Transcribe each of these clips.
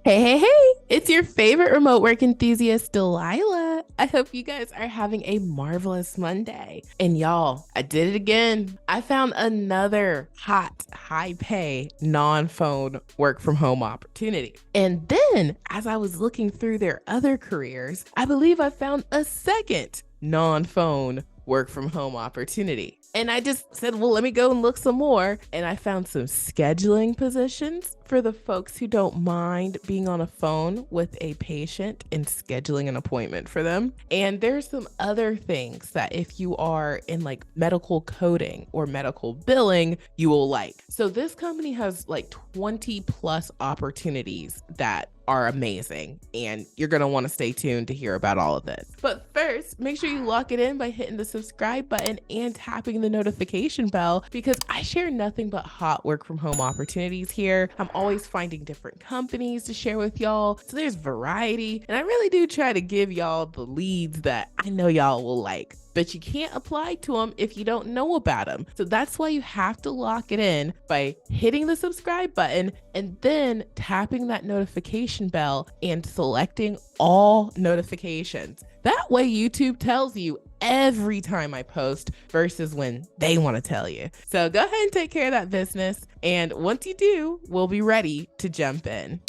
Hey, it's your favorite remote work enthusiast, Delilah. I hope you guys are having a marvelous Monday. And y'all, I did it again. I found another hot, high pay, non phone work from home opportunity. And then, as I was looking through their other careers, I believe I found a second non phone work from home opportunity. And I just said, well, let me go and look some more. And I found some scheduling positions for the folks who don't mind being on a phone with a patient and scheduling an appointment for them. And there's some other things that if you are in like medical coding or medical billing, you will like. So this company has like 20 plus opportunities that are amazing, and you're going to want to stay tuned to hear about all of this. But first, make sure you lock it in by hitting the subscribe button and tapping the notification bell, because I share nothing but hot work from home opportunities here. I'm always finding different companies to share with y'all, so there's variety, and I really do try to give y'all the leads that I know y'all will like. But you can't apply to them if you don't know about them. So that's why you have to lock it in by hitting the subscribe button and then tapping that notification bell and selecting all notifications. That way YouTube tells you every time I post versus when they want to tell you. So go ahead and take care of that business. And once you do, we'll be ready to jump in.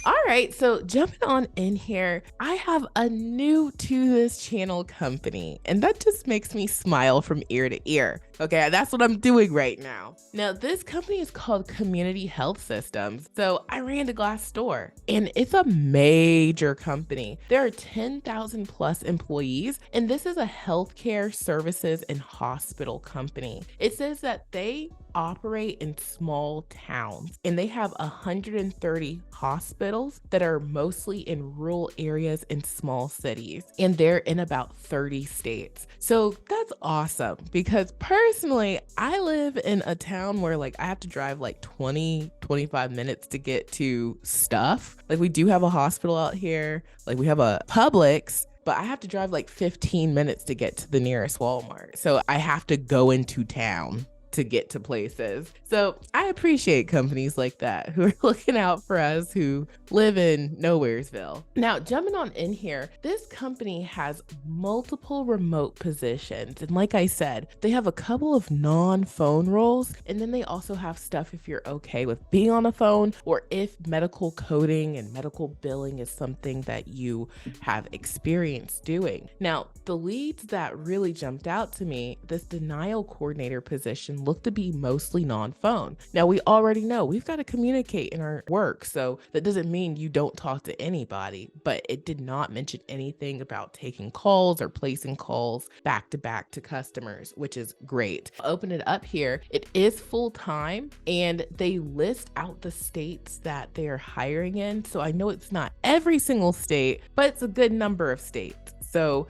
All right, so jumping on in here, I have a new to this channel company, and that just makes me smile from ear to ear. Okay, that's what I'm doing right now. Now, this company is called Community Health Systems. So I ran to Glassdoor, and it's a major company. There are 10,000 plus employees, and this is a healthcare services and hospital company. It says that they operate in small towns, and they have 130 hospitals that are mostly in rural areas and small cities, and they're in about 30 states. So that's awesome, because personally, I live in a town where like I have to drive like 25 minutes to get to stuff. Like we do have a hospital out here, like we have a Publix, but I have to drive like 15 minutes to get to the nearest Walmart. So I have to go into town to get to places. So I appreciate companies like that who are looking out for us who live in Nowheresville. Now, jumping on in here, this company has multiple remote positions. And like I said, they have a couple of non-phone roles. And then they also have stuff if you're okay with being on a phone, or if medical coding and medical billing is something that you have experience doing. Now, the leads that really jumped out to me, this denial coordinator position looked to be mostly non-phone. Now, we already know we've got to communicate in our work, so that doesn't mean you don't talk to anybody, but it did not mention anything about taking calls or placing calls back to back to customers, which is great. I'll open it up here. It is full-time, and they list out the states that they're hiring in. So I know it's not every single state, but it's a good number of states. So,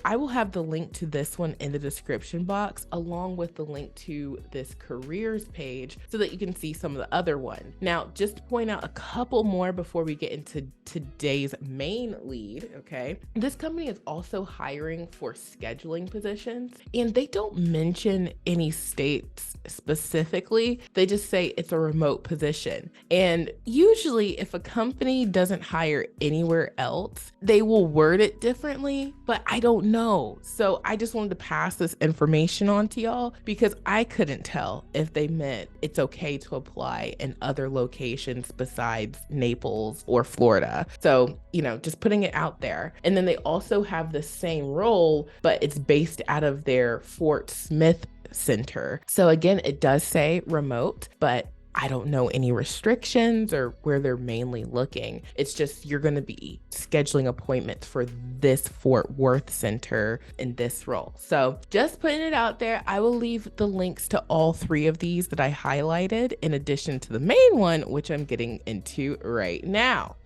I will have the link to this one in the description box, along with the link to this careers page, so that you can see some of the other ones. Now, just to point out a couple more before we get into today's main lead, okay? This company is also hiring for scheduling positions, and they don't mention any states specifically. They just say it's a remote position. And usually if a company doesn't hire anywhere else, they will word it differently, but I don't know. So I just wanted to pass this information on to y'all, because I couldn't tell if they meant it's okay to apply in other locations besides Naples or Florida. So, just putting it out there. And then they also have the same role, but it's based out of their Fort Smith center. So again, it does say remote, but I don't know any restrictions or where they're mainly looking. It's just you're going to be scheduling appointments for this Fort Worth center in this role. So just putting it out there. I will leave the links to all three of these that I highlighted, in addition to the main one, which I'm getting into right now.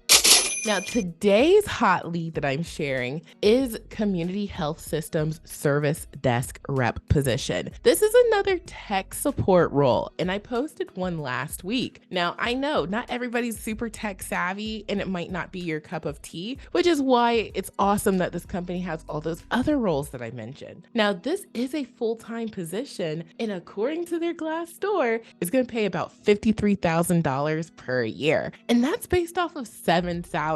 Now, today's hot lead that I'm sharing is Community Health Systems Service Desk Rep position. This is another tech support role, and I posted one last week. Now, I know not everybody's super tech savvy, and it might not be your cup of tea, which is why it's awesome that this company has all those other roles that I mentioned. Now, this is a full-time position, and according to their Glassdoor, it's going to pay about $53,000 per year, and that's based off of 7 salaries.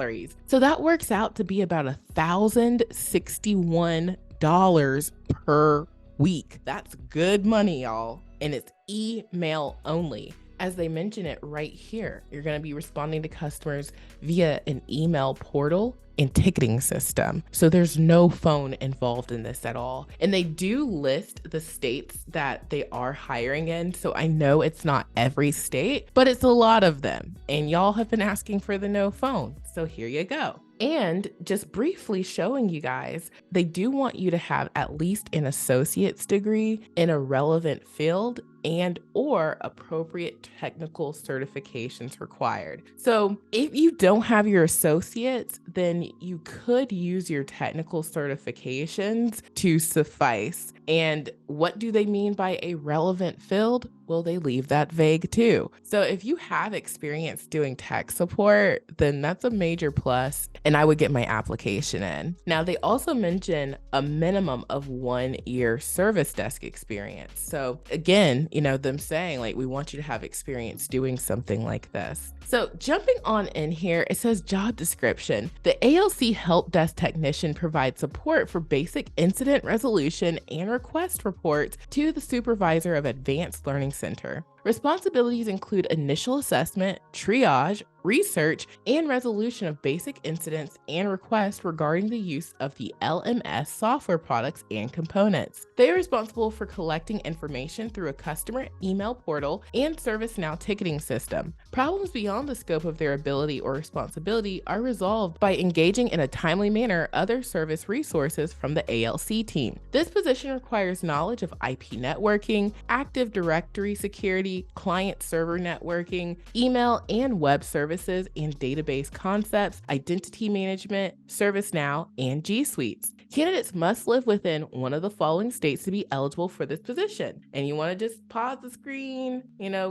So that works out to be about $1,061 per week. That's good money, y'all. And it's email only. As they mention it right here, you're going to be responding to customers via an email portal and ticketing system. So there's no phone involved in this at all. And they do list the states that they are hiring in. So I know it's not every state, but it's a lot of them. And y'all have been asking for the no phone. So here you go. And just briefly showing you guys, they do want you to have at least an associate's degree in a relevant field and or appropriate technical certifications required. So if you don't have your associates, then you could use your technical certifications to suffice. And what do they mean by a relevant field? Well, they leave that vague too. So if you have experience doing tech support, then that's a major plus, and I would get my application in. Now, they also mention a minimum of 1 year service desk experience. So again, them saying like, we want you to have experience doing something like this. So jumping on in here, it says job description. The ALC help desk technician provides support for basic incident resolution and request reports to the supervisor of Advanced Learning Center. Responsibilities include initial assessment, triage, research, and resolution of basic incidents and requests regarding the use of the LMS software products and components. They are responsible for collecting information through a customer email portal and ServiceNow ticketing system. Problems beyond the scope of their ability or responsibility are resolved by engaging in a timely manner other service resources from the ALC team. This position requires knowledge of IP networking, Active Directory security, client-server networking, email and web services and database concepts, identity management, ServiceNow, and G Suites. Candidates must live within one of the following states to be eligible for this position. And you want to just pause the screen,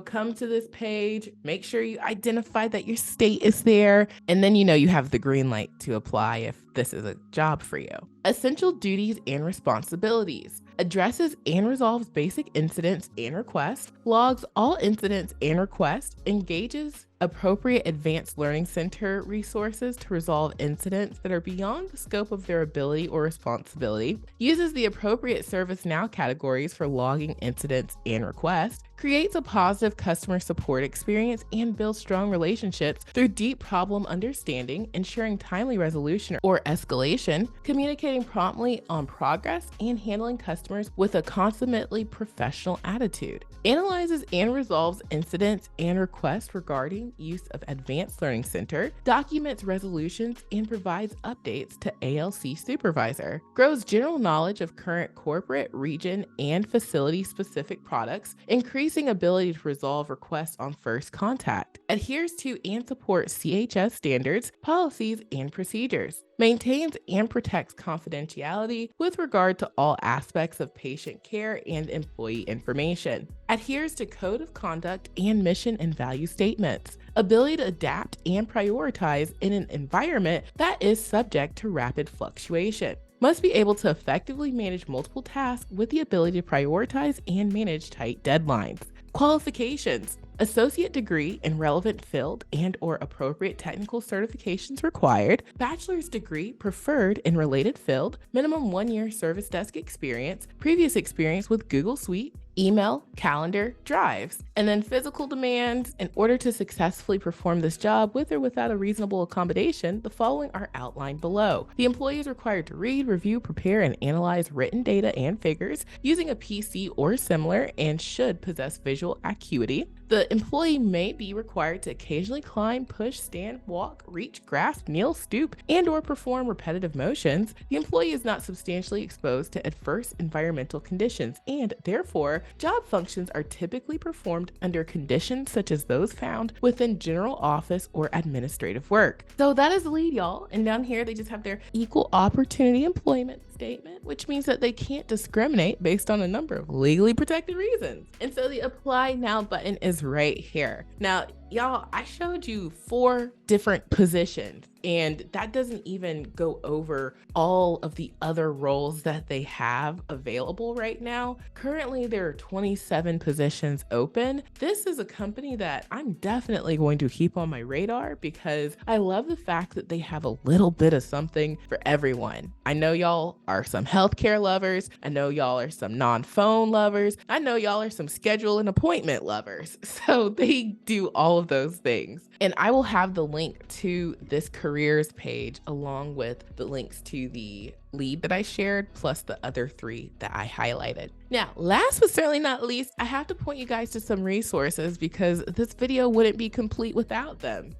come to this page, make sure you identify that your state is there, and then you have the green light to apply if this is a job for you. Essential duties and responsibilities. Addresses and resolves basic incidents and requests, logs all incidents and requests, engages appropriate Advanced Learning Center resources to resolve incidents that are beyond the scope of their ability or responsibility, uses the appropriate ServiceNow categories for logging incidents and requests, creates a positive customer support experience, and builds strong relationships through deep problem understanding, ensuring timely resolution or escalation, communicating promptly on progress, and handling customers with a consummately professional attitude. Analyzes and resolves incidents and requests regarding use of Advanced Learning Center, documents resolutions, and provides updates to ALC supervisor. Grows general knowledge of current corporate, region, and facility-specific products, increasing ability to resolve requests on first contact. Adheres to and supports CHS standards, policies, and procedures. Maintains and protects confidentiality with regard to all aspects of patient care and employee information. Adheres to code of conduct and mission and value statements. Ability to adapt and prioritize in an environment that is subject to rapid fluctuation. Must be able to effectively manage multiple tasks with the ability to prioritize and manage tight deadlines. Qualifications. Associate degree in relevant field and or appropriate technical certifications required, bachelor's degree preferred in related field, minimum 1 year service desk experience, previous experience with Google Suite, email, calendar, drives, and then physical demands. In order to successfully perform this job with or without a reasonable accommodation, the following are outlined below. The employee is required to read, review, prepare, and analyze written data and figures using a PC or similar and should possess visual acuity. The employee may be required to occasionally climb, push, stand, walk, reach, grasp, kneel, stoop, and or perform repetitive motions. The employee is not substantially exposed to adverse environmental conditions and, therefore, where job functions are typically performed under conditions such as those found within general office or administrative work. So that is the lead, y'all. And down here, they just have their equal opportunity employment statement, which means that they can't discriminate based on a number of legally protected reasons. And so the apply now button is right here. Now, y'all, I showed you 4 different positions, and that doesn't even go over all of the other roles that they have available right now. Currently, there are 27 positions open. This is a company that I'm definitely going to keep on my radar because I love the fact that they have a little bit of something for everyone. I know y'all are some healthcare lovers. I know y'all are some non-phone lovers. I know y'all are some schedule and appointment lovers. So they do all of those things. And I will have the link to this careers page along with the links to the lead that I shared, plus the other 3 that I highlighted. Now, last but certainly not least, I have to point you guys to some resources because this video wouldn't be complete without them.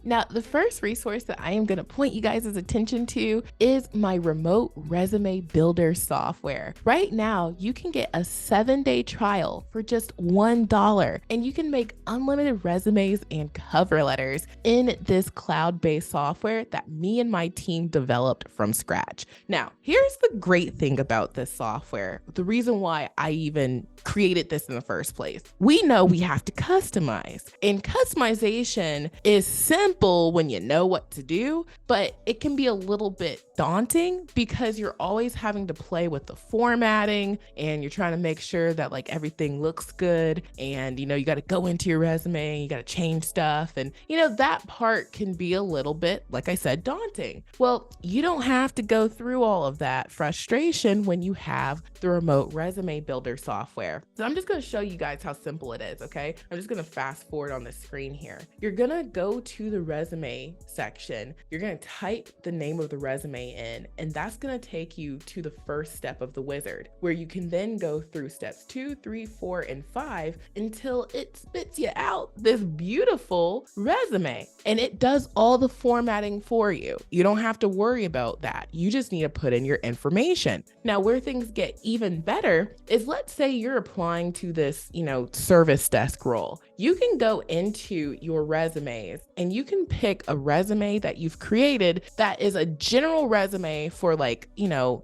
Now, the first resource that I am going to point you guys' attention to is my remote resume builder software. Right now, you can get a 7-day trial for just $1, and you can make unlimited resumes and cover letters in this cloud-based software that me and my team developed from scratch. Now, here's the great thing about this software, the reason why I even created this in the first place. We know we have to customize, and customization is simple when you know what to do, but it can be a little bit daunting because you're always having to play with the formatting and you're trying to make sure that like everything looks good, and you got to go into your resume, you got to change stuff, and that part can be a little bit, like I said, daunting. Well, you don't have to go through all of that frustration when you have the remote resume builder software. So I'm just going to show you guys how simple it is, okay? I'm just going to fast forward on the screen here. You're going to go to the resume section. You're going to type the name of the resume in, and that's going to take you to the first step of the wizard, where you can then go through steps 2, 3, 4, and 5 until it spits you out this beautiful resume. And it does all the formatting for you. You don't have to worry about that. You just need to put in your information. Now, where things get even better is, let's say you're applying to this, service desk role. You can go into your resumes and you can pick a resume that you've created that is a general resume for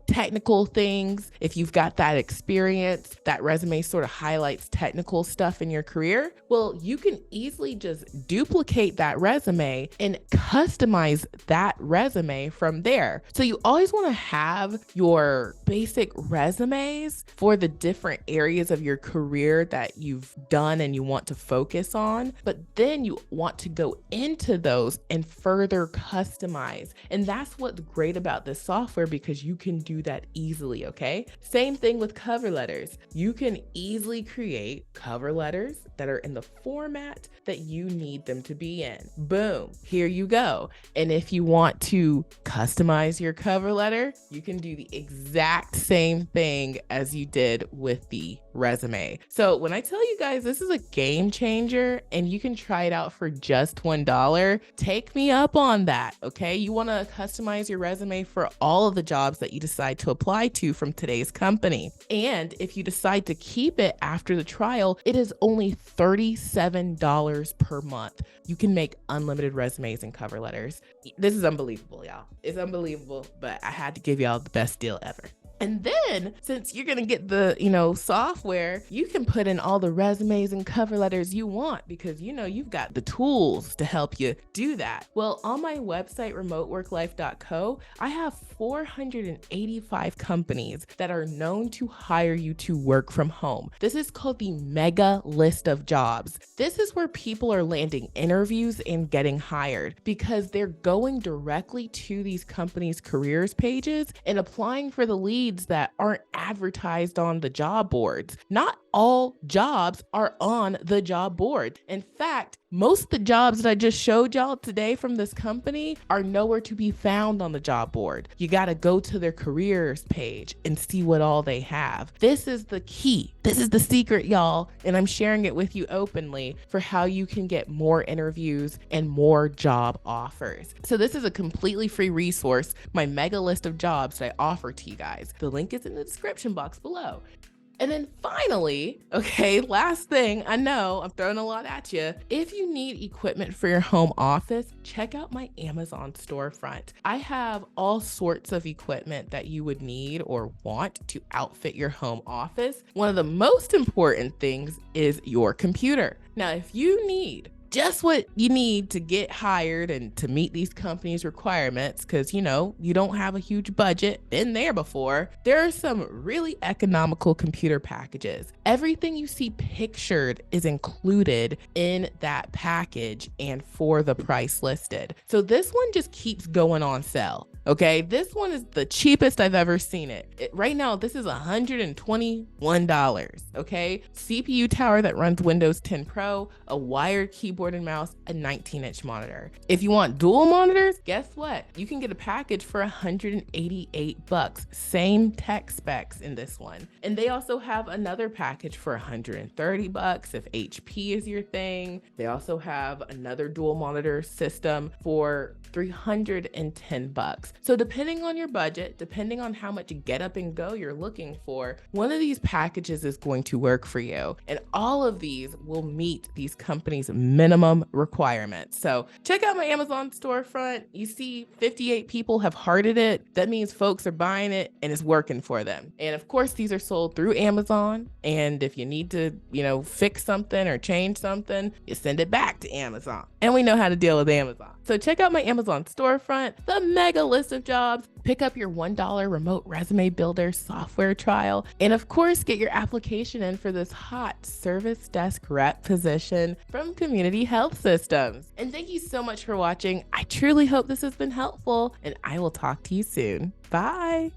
technical things. If you've got that experience, that resume sort of highlights technical stuff in your career. Well, you can easily just duplicate that resume and customize that resume from there. So you always want to have your basic resumes for the different areas of your career that you've done and you want to focus on, but then you want to go into those and further customize. And that's what's great about this software, because you can do that easily, okay? Same thing with cover letters. You can easily create cover letters that are in the format that you need them to be in. Boom, here you go. And if you want to customize your cover letter, you can do the exact same thing as you did with the resume. So when I tell you guys this is a game changer and you can try it out for just $1, take me up on that, okay? You want to customize your resume for all of the jobs that you decide to apply to from today's company. And if you decide to keep it after the trial, it is only $37 per month. You can make unlimited resumes and cover letters. This is unbelievable, y'all. It's unbelievable, but I had to give y'all the best deal ever. And then, since you're going to get the, software, you can put in all the resumes and cover letters you want because, you've got the tools to help you do that. Well, on my website, remoteworklife.co, I have 485 companies that are known to hire you to work from home. This is called the mega list of jobs. This is where people are landing interviews and getting hired because they're going directly to these companies' careers pages and applying for the leads that aren't advertised on the job boards. Not all jobs are on the job board. In fact, most of the jobs that I just showed y'all today from this company are nowhere to be found on the job board. You got to go to their careers page and see what all they have. This is the key. This is the secret, y'all. And I'm sharing it with you openly for how you can get more interviews and more job offers. So this is a completely free resource, my mega list of jobs that I offer to you guys. The link is in the description box below. And then finally, okay, last thing, I know I'm throwing a lot at you. If you need equipment for your home office, check out my Amazon storefront. I have all sorts of equipment that you would need or want to outfit your home office. One of the most important things is your computer. Now, if you need just what you need to get hired and to meet these companies' requirements, because you don't have a huge budget, been there before, there are some really economical computer packages. Everything you see pictured is included in that package and for the price listed. So this one just keeps going on sale. Okay, this one is the cheapest I've ever seen it. Right now, this is $121. Okay, CPU tower that runs Windows 10 Pro, a wired keyboard and mouse, a 19-inch monitor. If you want dual monitors, guess what? You can get a package for $188. Same tech specs in this one. And they also have another package for $130 if HP is your thing. They also have another dual monitor system for $310. So depending on your budget, depending on how much get up and go you're looking for, one of these packages is going to work for you. And all of these will meet these companies' minimum requirements. So check out my Amazon storefront. You see 58 people have hearted it. That means folks are buying it and it's working for them. And of course, these are sold through Amazon. And if you need to, fix something or change something, you send it back to Amazon. And we know how to deal with Amazon. So check out my Amazon storefront, the mega list of jobs, pick up your $1 remote resume builder software trial, and of course, get your application in for this hot service desk rep position from Community Health Systems. And thank you so much for watching. I truly hope this has been helpful, and I will talk to you soon. Bye.